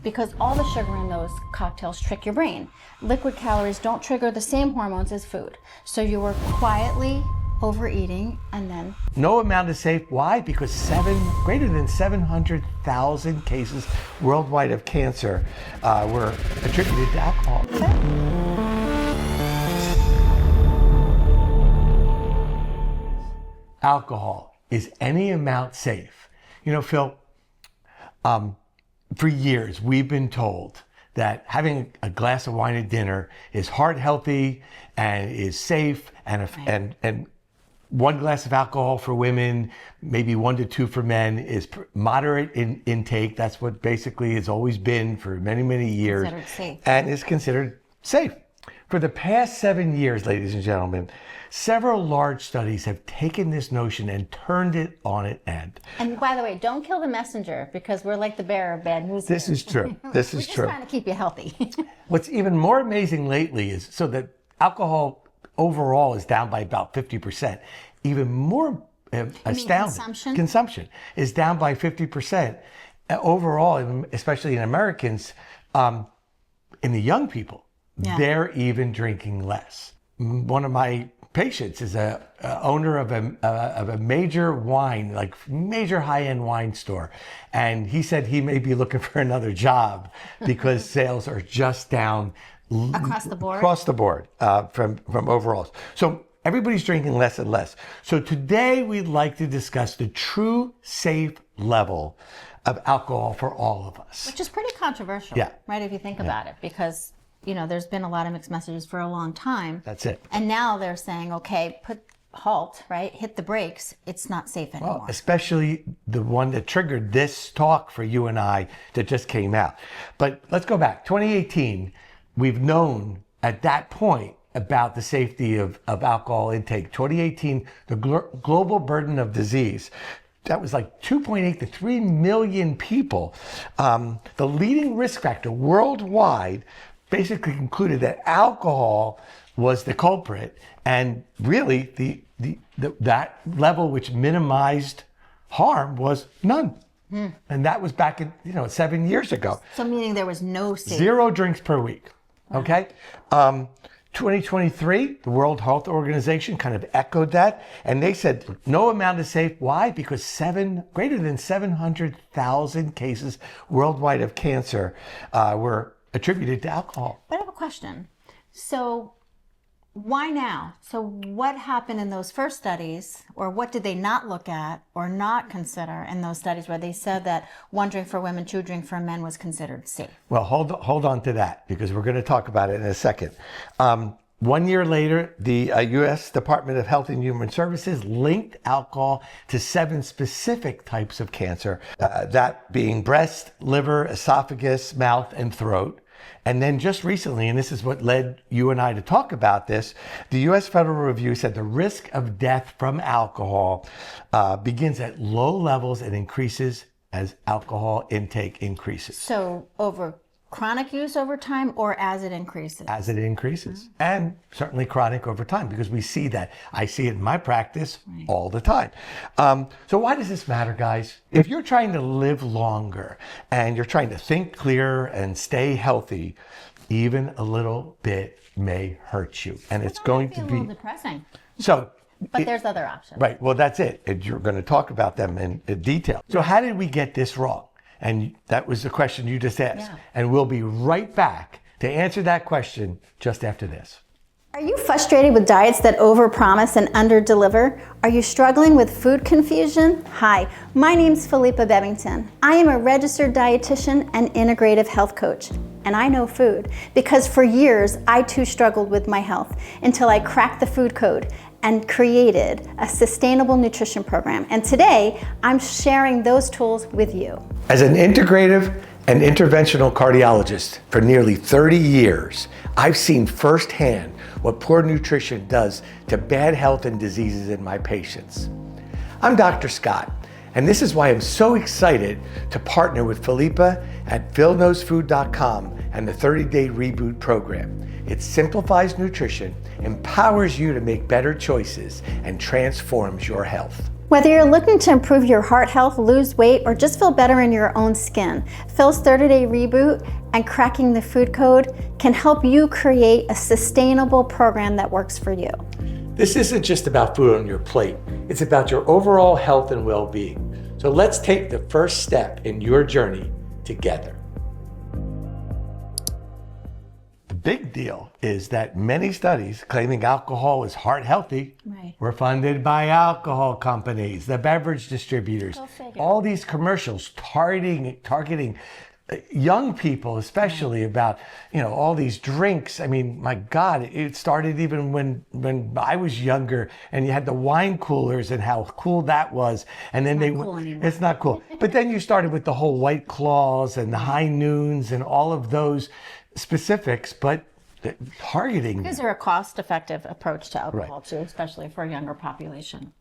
because all the sugar in those cocktails trick your brain. Liquid calories don't trigger the same hormones as food. So you were quietly overeating and then... No amount is safe. Why? Because greater than 700,000 cases worldwide of cancer were attributed to alcohol. Alcohol, is any amount safe? You know, Phil, for years we've been told that having a glass of wine at dinner is heart healthy and is safe, and one glass of alcohol for women, maybe 1 to 2 for men, is moderate in intake. That's what basically has always been for many, many years. Considered safe. And is considered safe. For the past 7 years, ladies and gentlemen, several large studies have taken this notion and turned it on its end. And by the way, don't kill the messenger, because we're like the bearer of bad news. This is true. This is true. We're just trying to keep you healthy. What's even more amazing lately is so that alcohol overall is down by about 50%. Even more astounding, consumption is down by 50% overall, especially in Americans. In the young people, they're even drinking less. One of my patients is a owner of a major wine, like major high-end wine store, and he said he may be looking for another job because sales are just down across the board. Across the board from overalls. So everybody's drinking less and less. So today we'd like to discuss the true safe level of alcohol for all of us. Which is pretty controversial, right, if you think about it, because, you know, there's been a lot of mixed messages for a long time. That's it. And now they're saying, okay, halt, right, hit the brakes. It's not safe anymore. Well, especially the one that triggered this talk for you and I that just came out. But let's go back. 2018, we've known at that point about the safety of alcohol intake. 2018, the global burden of disease, that was like 2.8 to 3 million people. The leading risk factor worldwide basically concluded that alcohol was the culprit, and really that level which minimized harm was none. And that was back in 7 years ago. So meaning there was no safety. 0 drinks per week. Okay. 2023, the World Health Organization kind of echoed that, and they said no amount is safe. Why? Because greater than 700,000 cases worldwide of cancer were attributed to alcohol. But I have a question. So why now? So what happened in those first studies, or what did they not look at or not consider in those studies where they said that 1 drink for women, 2 drink for men was considered safe? Well, hold on to that, because we're going to talk about it in a second. 1 year later, the U.S. Department of Health and Human Services linked alcohol to 7 specific types of cancer, that being breast, liver, esophagus, mouth, and throat. And then just recently, and this is what led you and I to talk about this, the U.S. Federal Review said the risk of death from alcohol begins at low levels and increases as alcohol intake increases. So over chronic use over time, or as it increases? As it increases. And certainly chronic over time, because we see that. I see it in my practice all the time. So why does this matter, guys? If you're trying to live longer and you're trying to think clearer and stay healthy, even a little bit may hurt you. And it's going to be a little depressing. But there's other options. Right. Well, that's it. And you're going to talk about them in detail. So how did we get this wrong? And that was the question you just asked. Yeah. And we'll be right back to answer that question just after this. Are you frustrated with diets that overpromise and underdeliver? Are you struggling with food confusion? Hi, my name's Philippa Bevington. I am a registered dietitian and integrative health coach. And I know food because for years I too struggled with my health until I cracked the food code and created a sustainable nutrition program. And today I'm sharing those tools with you. As an integrative and interventional cardiologist for nearly 30 years, I've seen firsthand what poor nutrition does to bad health and diseases in my patients. I'm Dr. Scott, and this is why I'm so excited to partner with Philippa at philknowsfood.com and the 30-day reboot program. It simplifies nutrition, empowers you to make better choices, and transforms your health. Whether you're looking to improve your heart health, lose weight, or just feel better in your own skin, Phil's 30-day reboot and cracking the food code can help you create a sustainable program that works for you. This isn't just about food on your plate. It's about your overall health and well-being. So let's take the first step in your journey together. The big deal is that many studies claiming alcohol is heart healthy were funded by alcohol companies, the beverage distributors, all these commercials targeting young people, especially about, all these drinks. I mean, my God, it started even when I was younger, and you had the wine coolers and how cool that was. And then it's not cool. But then you started with the whole White Claws and the High Noons and all of those specifics, but targeting. Because they're a cost-effective approach to alcohol too, especially for a younger population.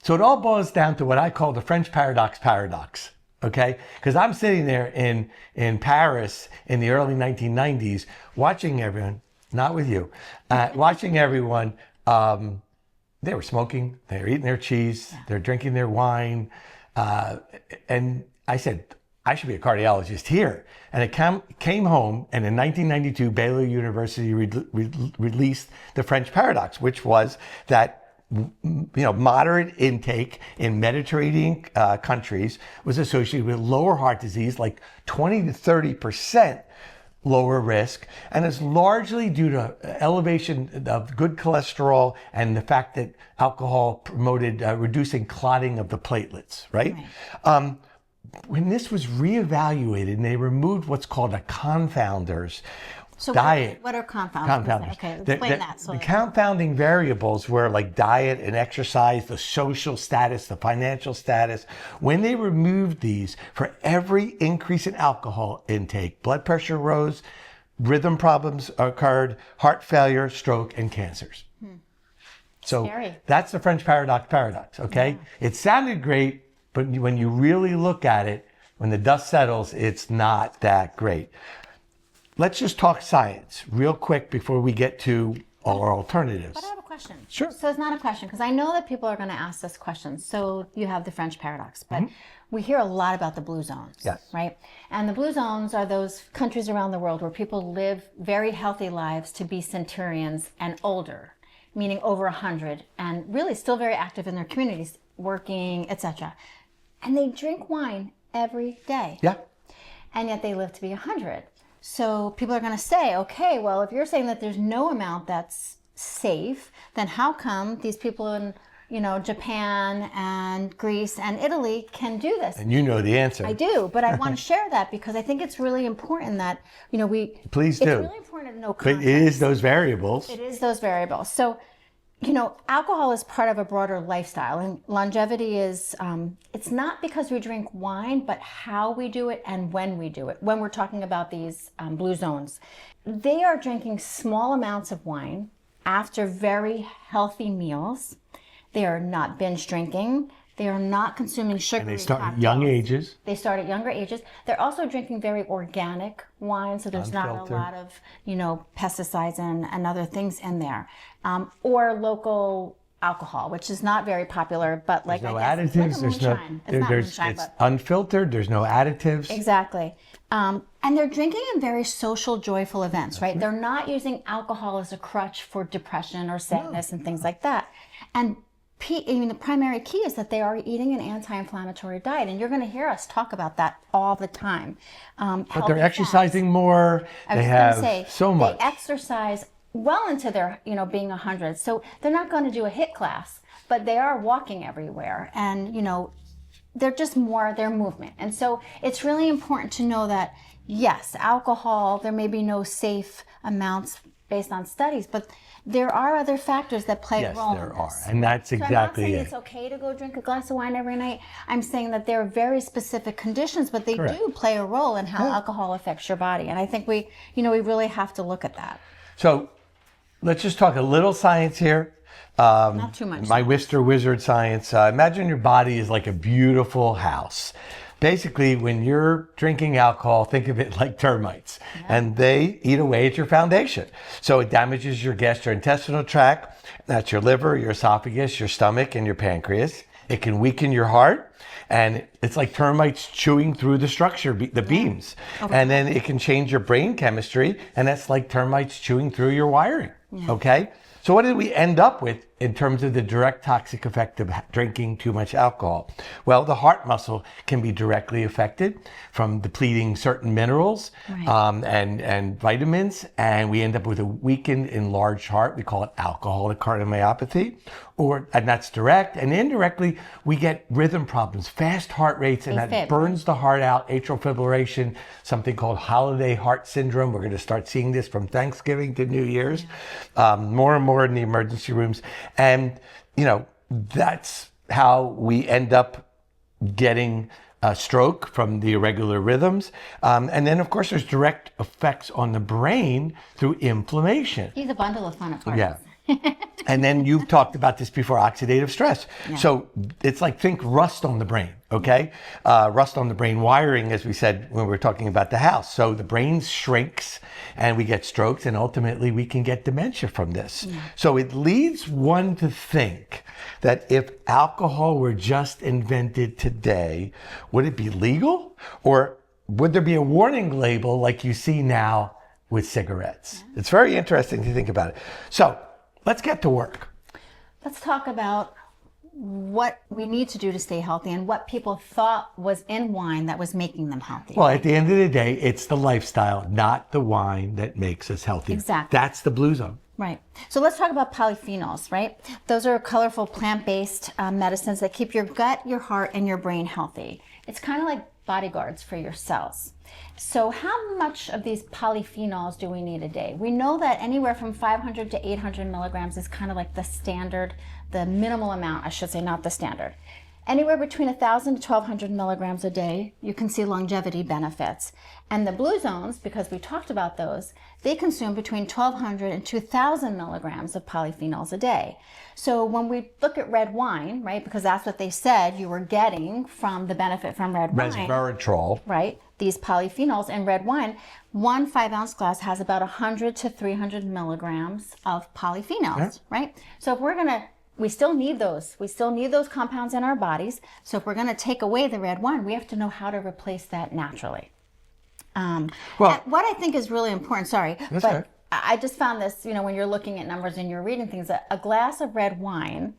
So it all boils down to what I call the French paradox. Okay, because I'm sitting there in Paris in the early 1990s, watching everyone, not with you, watching everyone. They were smoking, they were eating their cheese, they're drinking their wine, and I said, I should be a cardiologist here. And it came home, and in 1992, Baylor University released the French paradox, which was that moderate intake in Mediterranean countries was associated with lower heart disease, like 20 to 30% lower risk, and is largely due to elevation of good cholesterol and the fact that alcohol promoted reducing clotting of the platelets, right? When this was reevaluated and they removed what's called a confounders, diet. What are confounders? Okay, explain that. The confounding variables were like diet and exercise, the social status, the financial status. When they removed these, for every increase in alcohol intake, blood pressure rose, rhythm problems occurred, heart failure, stroke, and cancers. So that's the French paradox, okay? Yeah. It sounded great, but when you really look at it, when the dust settles, it's not that great. Let's just talk science real quick before we get to our alternatives. But I have a question. Sure. So it's not a question, because I know that people are going to ask this question. So you have the French paradox, but we hear a lot about the blue zones, right? And the blue zones are those countries around the world where people live very healthy lives to be centurions and older, meaning over 100, and really still very active in their communities, working, etc. And they drink wine every day. Yeah. And yet they live to be 100. So people are going to say, okay, well, if you're saying that there's no amount that's safe, then how come these people in, Japan and Greece and Italy can do this? And you know the answer. I do, but I want to share that because I think it's really important that, Please do. It's really important to know context. But it is those variables. It is those variables. So, alcohol is part of a broader lifestyle, and longevity is, it's not because we drink wine, but how we do it and when we do it. When we're talking about these blue zones, they are drinking small amounts of wine after very healthy meals. They are not binge drinking. They are not consuming sugar. And they start at young ages. They start at younger ages. They're also drinking very organic wine, so there's not a lot of, pesticides and other things in there. Or local alcohol, which is not very popular, but like there's no additives. It's unfiltered. There's no additives. Exactly. And they're drinking in very social, joyful events, right? They're not using alcohol as a crutch for depression or sadness and things like that. And the primary key is that they are eating an anti-inflammatory diet, and you're going to hear us talk about that all the time. But they're exercising more. They have so much. They exercise well into their, being 100. So they're not going to do a HIIT class, but they are walking everywhere, and they're just more their movement. And so it's really important to know that yes, alcohol, there may be no safe amounts based on studies, but there are other factors that play a role in this. Yes, there are, and that's exactly it. I'm not saying it's okay to go drink a glass of wine every night. I'm saying that there are very specific conditions, but they do play a role in how alcohol affects your body. And I think we really have to look at that. So let's just talk a little science here. Not too much. My Mr. Wizard science. Imagine your body is like a beautiful house. Basically, when you're drinking alcohol, think of it like termites, and they eat away at your foundation. So it damages your gastrointestinal tract. That's your liver, your esophagus, your stomach, and your pancreas. It can weaken your heart, and it's like termites chewing through the structure, the beams. And then it can change your brain chemistry, and that's like termites chewing through your wiring. Okay? So what did we end up with in terms of the direct toxic effect of drinking too much alcohol? Well, the heart muscle can be directly affected from depleting certain minerals and vitamins, and we end up with a weakened, enlarged heart. We call it alcoholic cardiomyopathy, and that's direct. And indirectly, we get rhythm problems, fast heart rates, and that burns the heart out, atrial fibrillation, something called holiday heart syndrome. We're going to start seeing this from Thanksgiving to New Year's, more and more in the emergency rooms. And, that's how we end up getting a stroke from the irregular rhythms. And then, of course, there's direct effects on the brain through inflammation. He's a bundle of fun at parties. Yeah. And then you've talked about this before, oxidative stress. Yeah. So it's like, think rust on the brain, okay? Rust on the brain wiring, as we said when we were talking about the house. So the brain shrinks and we get strokes, and ultimately we can get dementia from this. Yeah. So it leads one to think that if alcohol were just invented today, would it be legal? Or would there be a warning label like you see now with cigarettes? Yeah. It's very interesting to think about it. So let's get to work. Let's talk about what we need to do to stay healthy and what people thought was in wine that was making them healthy. Well, at the end of the day, it's the lifestyle, not the wine, that makes us healthy. Exactly. That's the blue zone. Right. So let's talk about polyphenols, right? Those are colorful plant-based medicines that keep your gut, your heart, and your brain healthy. It's kind of like bodyguards for your cells. So how much of these polyphenols do we need a day? We know that anywhere from 500 to 800 milligrams is kind of like the standard, the minimal amount, I should say, not the standard. Anywhere between 1,000 to 1,200 milligrams a day, you can see longevity benefits. And the blue zones, because we talked about those, they consume between 1,200 and 2,000 milligrams of polyphenols a day. So when we look at red wine, right, because that's what they said you were getting from the benefit from red wine. Resveratrol. Right, these polyphenols in red wine, one 5-ounce glass has about 100 to 300 milligrams of polyphenols, right? So if we're going to, we still need those. We still need those compounds in our bodies. So if we're going to take away the red wine, we have to know how to replace that naturally. Well, what I think is really important, sorry, but right. I just found this, when you're looking at numbers and you're reading things, that a glass of red wine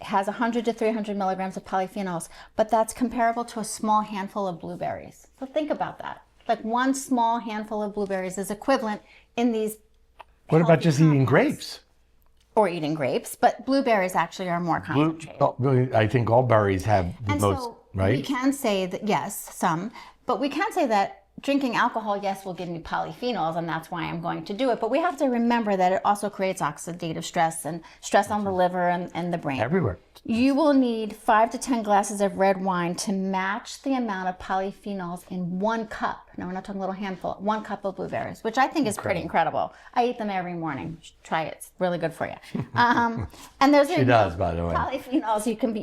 has 100 to 300 milligrams of polyphenols, but that's comparable to a small handful of blueberries. So think about that. Like one small handful of blueberries is equivalent in these. What about just eating grapes? Or eating grapes, but blueberries actually are more concentrated. I think all berries have the most, so right? We can say that, yes, some, but we can say that drinking alcohol, yes, will give me polyphenols, and that's why I'm going to do it. But we have to remember that it also creates oxidative stress and stress on the liver and the brain. Everywhere. You will need 5 to 10 glasses of red wine to match the amount of polyphenols in 1 cup. No, we're not talking a little handful. 1 cup of blueberries, which I think is pretty incredible. I eat them every morning. Try it. It's really good for you. And there's she does, by the way. Polyphenols you can be,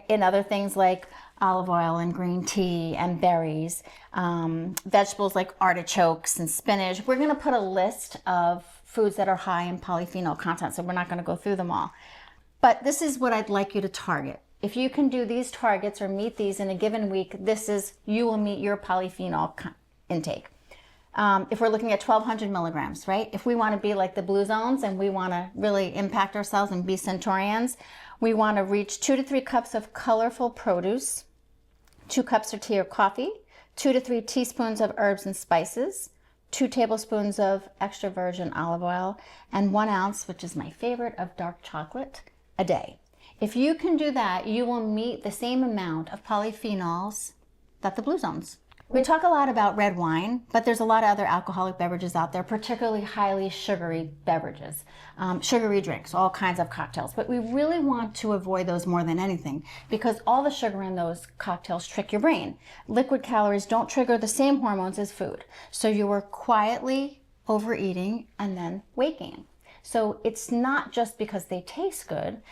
in other things like olive oil and green tea and berries, vegetables like artichokes and spinach. We're going to put a list of foods that are high in polyphenol content, so we're not going to go through them all. But this is what I'd like you to target. If you can do these targets or meet these in a given week, you will meet your polyphenol intake. If we're looking at 1,200 milligrams, right? If we want to be like the blue zones and we want to really impact ourselves and be centurions, we want to reach 2 to 3 cups of colorful produce, 2 cups of tea or coffee, 2 to 3 teaspoons of herbs and spices, 2 tablespoons of extra virgin olive oil, and 1 ounce, which is my favorite, of dark chocolate a day. If you can do that, you will meet the same amount of polyphenols that the blue zones. We talk a lot about red wine, but there's a lot of other alcoholic beverages out there, particularly highly sugary beverages, sugary drinks, all kinds of cocktails. But we really want to avoid those more than anything because all the sugar in those cocktails trick your brain. Liquid calories don't trigger the same hormones as food. So you are quietly overeating and then weight gain. So it's not just because they taste good,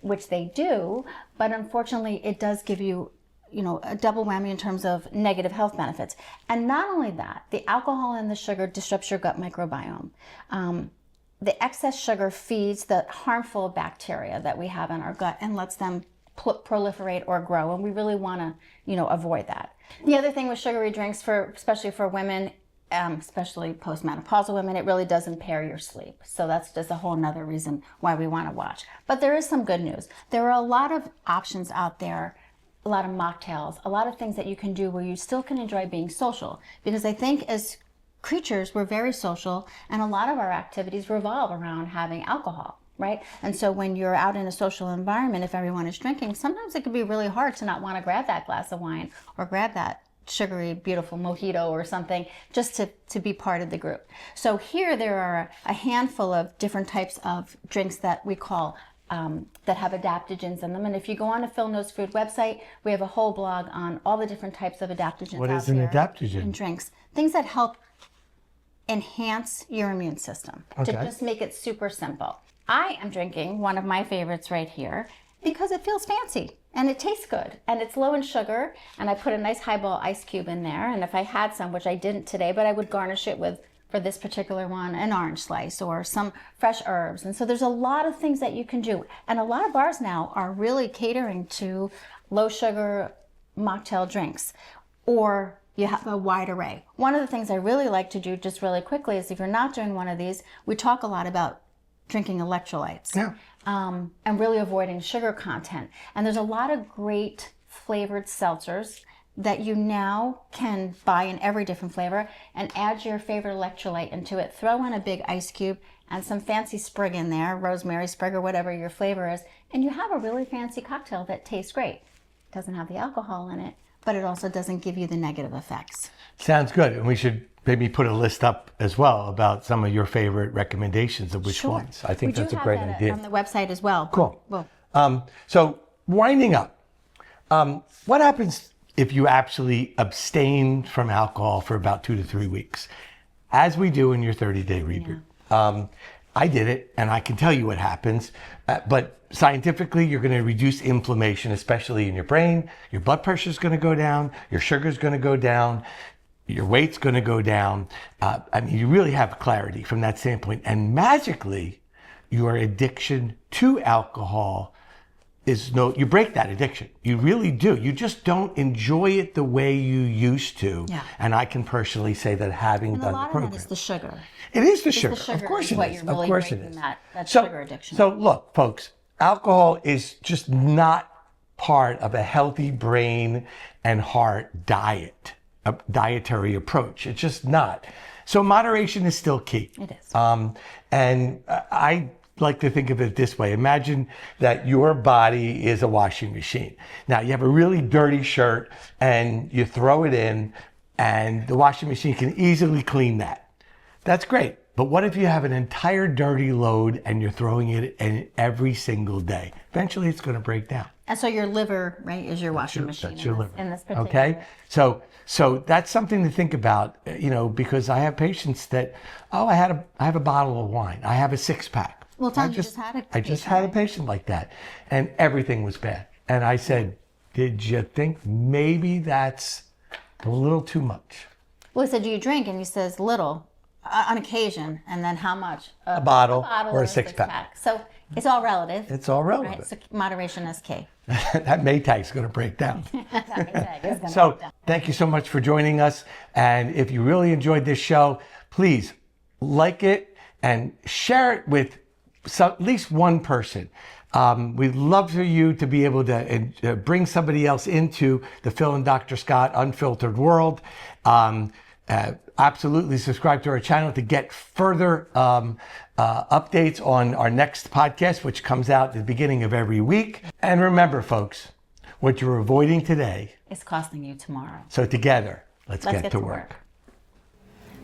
which they do, but unfortunately it does give you a double whammy in terms of negative health benefits. And not only that, the alcohol and the sugar disrupts your gut microbiome. The excess sugar feeds the harmful bacteria that we have in our gut and lets them proliferate or grow, and we really want to, avoid that. The other thing with sugary drinks, especially for women, especially postmenopausal women, it really does impair your sleep. So that's just a whole nother reason why we want to watch. But there is some good news. There are a lot of options out there, a lot of mocktails, a lot of things that you can do where you still can enjoy being social. Because I think as creatures, we're very social, and a lot of our activities revolve around having alcohol, right? And so when you're out in a social environment, if everyone is drinking, sometimes it can be really hard to not want to grab that glass of wine or grab that sugary, beautiful mojito or something just to be part of the group. So here there are a handful of different types of drinks that we call that have adaptogens in them. And if you go on the Phil Knows Food website, we have a whole blog on all the different types of adaptogens. What is an adaptogen? In drinks. Things that help enhance your immune system. Okay. To just make it super simple. I am drinking one of my favorites right here because it feels fancy and it tastes good and it's low in sugar, and I put a nice highball ice cube in there, and if I had some, which I didn't today, but I would garnish it with, for this particular one, an orange slice or some fresh herbs. And so there's a lot of things that you can do, and a lot of bars now are really catering to low sugar mocktail drinks, or you have a wide array. One of the things I really like to do just really quickly is, if you're not doing one of these, we talk a lot about drinking electrolytes. Yeah. And really avoiding sugar content. And there's a lot of great flavored seltzers that you now can buy in every different flavor, and add your favorite electrolyte into it. Throw in a big ice cube and some fancy sprig in there, rosemary sprig or whatever your flavor is, and you have a really fancy cocktail that tastes great. It doesn't have the alcohol in it, but it also doesn't give you the negative effects. Sounds good. And we should maybe put a list up as well about some of your favorite recommendations of which ones. I think that's a great idea. We do have that on the website as well. Cool. Well, So winding up, what happens if you actually abstain from alcohol for about 2 to 3 weeks, as we do in your 30-day reboot? Yeah. I did it, and I can tell you what happens. But scientifically, you're going to reduce inflammation, especially in your brain. Your blood pressure is going to go down. Your sugar is going to go down. Your weight's going to go down. I mean, you really have clarity from that standpoint. And magically, your addiction to alcohol you break that addiction. You really do. You just don't enjoy it the way you used to. Yeah. And I can personally say that having and done a lot the program. of that is the sugar. It is the It's sugar. the sugar. Of course is it what is. you're really Of course it breaking is. that So, sugar addiction. so look, folks, alcohol is just not part of a healthy brain and heart dietary approach. It's just not. So moderation is still key. It is. And I like to think of it this way. Imagine that your body is a washing machine. Now you have a really dirty shirt and you throw it in, and the washing machine can easily clean that. That's great. But what if you have an entire dirty load and you're throwing it in every single day? Eventually it's going to break down. And so your liver, right, is your washing machine. That's your liver. In this particular. Okay? So that's something to think about, because I have patients that, I have a bottle of wine. I have a 6-pack. Well, Tom, you just had a I just had a patient like that, and everything was bad. And I said, did you think maybe that's a little too much? Well, he said, do you drink? And he says, little, on occasion. And then how much? A bottle or a 6-pack. So it's all relative. It's all relative. Right? So moderation is key. That Maytag's going to break down. That Maytag is gonna So break down. thank you so much for joining us. And if you really enjoyed this show, please like it and share it with at least one person. We'd love for you to be able to bring somebody else into the Phil and Dr. Scott Unfiltered world. Absolutely subscribe to our channel to get further updates on our next podcast, which comes out at the beginning of every week. And remember, folks, what you're avoiding today It's costing you tomorrow. So together, let's get to work.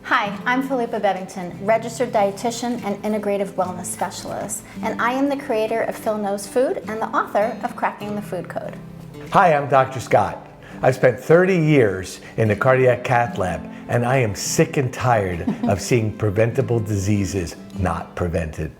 Hi, I'm Philippa Bevington, registered dietitian and integrative wellness specialist, and I am the creator of Phil Knows Food and the author of Cracking the Food Code. Hi, I'm Dr. Scott. I've spent 30 years in the cardiac cath lab, and I am sick and tired of seeing preventable diseases not prevented.